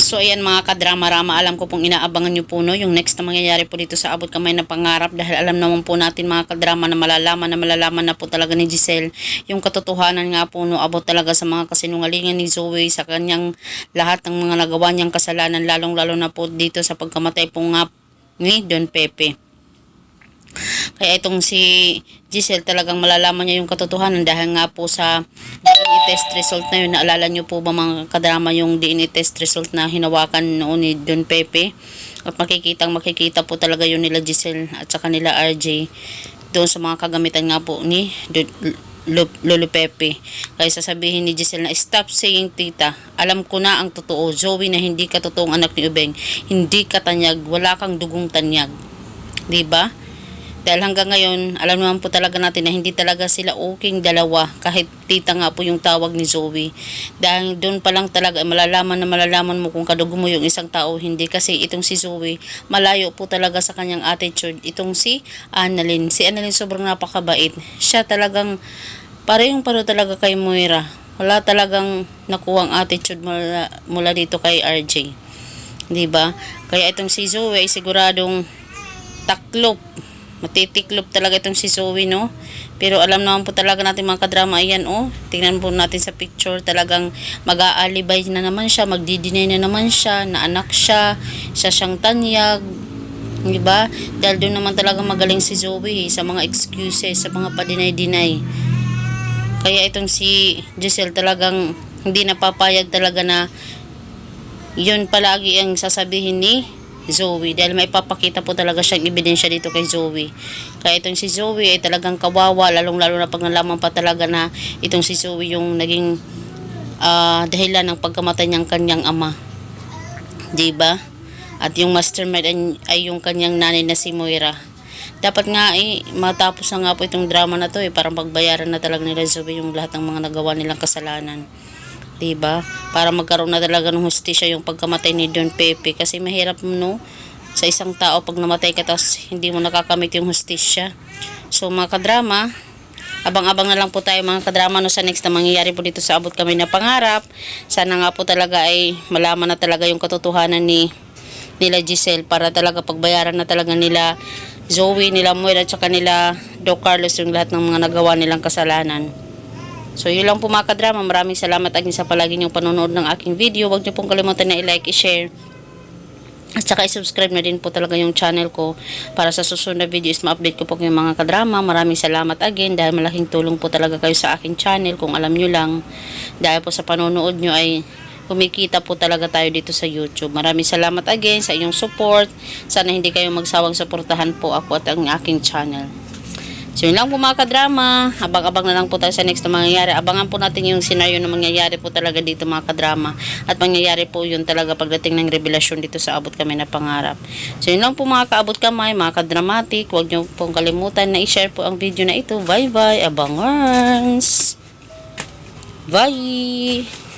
So ayan mga kadrama-rama, alam ko pong inaabangan nyo po no, yung next na mangyayari po dito sa Abot Kamay na Pangarap, dahil alam naman po natin mga kadrama na malalaman na po talaga ni Giselle yung katotohanan nga po no, abot talaga sa mga kasinungalingan ni Zoe, sa kanyang lahat ng mga nagawa niyang kasalanan, lalong-lalo na po dito sa pagkamatay po nga ni Don Pepe. Kaya itong si Giselle talagang malalaman niya yung katotohanan dahil nga po sa DNA test result na yun. Naalala niyo po ba mga kadrama yung DNA test result na hinawakan noon ni Don Pepe? At makikita po talaga yun nila Giselle at saka nila RJ doon sa mga kagamitan nga po ni Lolo Pepe. Kaya sasabihin ni Giselle na stop saying tita, alam ko na ang totoo, Zoe, na hindi ka totoong anak ni Ubeng, hindi ka tanyag, wala kang dugong tanyag, diba? Dahil hanggang ngayon, alam naman po talaga natin na hindi talaga sila okay dalawa, kahit tita nga po yung tawag ni Zoe. Dahil doon pa lang talaga malalaman mo kung kadugo mo yung isang tao, hindi, kasi itong si Zoe, malayo po talaga sa kanyang attitude. Itong si Annalyn sobrang napakabait. Siya talagang parehong-pareho talaga kay Moira. Wala talagang nakuwang attitude mula dito kay RJ. Diba? Kaya itong si Zoe ay siguradong taklop. Matitiklop talaga itong si Zoe, no? Pero alam naman po talaga natin mga kadrama, ayan, oh. Tingnan po natin sa picture, talagang mag-aalibay na naman siya, magdidinay na naman siya, na anak siya, siyang tanyag, diba? Dahil doon naman talaga magaling si Zoe, sa mga excuses, sa mga padinay-dinay. Kaya itong si Giselle talagang hindi napapayag talaga na yun palagi ang sasabihin ni Zoe, dahil may papakita po talaga siyang ebidensya dito kay Zoe. Kaya itong si Zoe ay talagang kawawa, lalong-lalo na pag nalaman pa talaga na itong si Zoe yung naging dahilan ng pagkamatay niyang kanyang ama, diba? At yung mastermind ay yung kanyang nanay na si Moira. Dapat nga matapos na nga po itong drama na to para pagbayaran na talaga nila Zoe yung lahat ng mga nagawa nilang kasalanan, diba? Para magkaroon na talaga ng hustisya yung pagkamatay ni Don Pepe, kasi mahirap no sa isang tao pag namatay ka tapos hindi mo nakakamit yung hustisya. So mga kadrama, abang-abang na lang po tayo mga kadrama no sa next na mangyayari po dito sa Abot Kamay na Pangarap. Sana nga po talaga ay malaman na talaga yung katotohanan nila Giselle, para talaga pagbayaran na talaga nila Zoe, nila Moira at saka nila Doc Carlos yung lahat ng mga nagawa nilang kasalanan. So yun lang po mga kadrama, maraming salamat agin sa palagi niyong panonood ng aking video. Huwag niyo pong kalimutan na i-like, i-share at saka i-subscribe na din po talaga yung channel ko para sa susunod na video is ma-update ko po yung mga kadrama. Maraming salamat again dahil malaking tulong po talaga kayo sa aking channel, kung alam nyo lang. Dahil po sa panonood nyo ay kumikita po talaga tayo dito sa YouTube. Maraming salamat again sa inyong support. Sana hindi kayo magsawang suportahan po ako at ang aking channel. So yun lang po mga kadrama, abang-abang na lang po tayo sa next na mangyayari. Abangan po natin yung scenario na mangyayari po talaga dito mga kadrama. At mangyayari po yun talaga pagdating ng revelasyon dito sa Abot Kamay na Pangarap. So yun lang po mga kaabot kamay, mga kadramatic. Huwag nyo pong kalimutan na i-share po ang video na ito. Bye bye, abangers! Bye!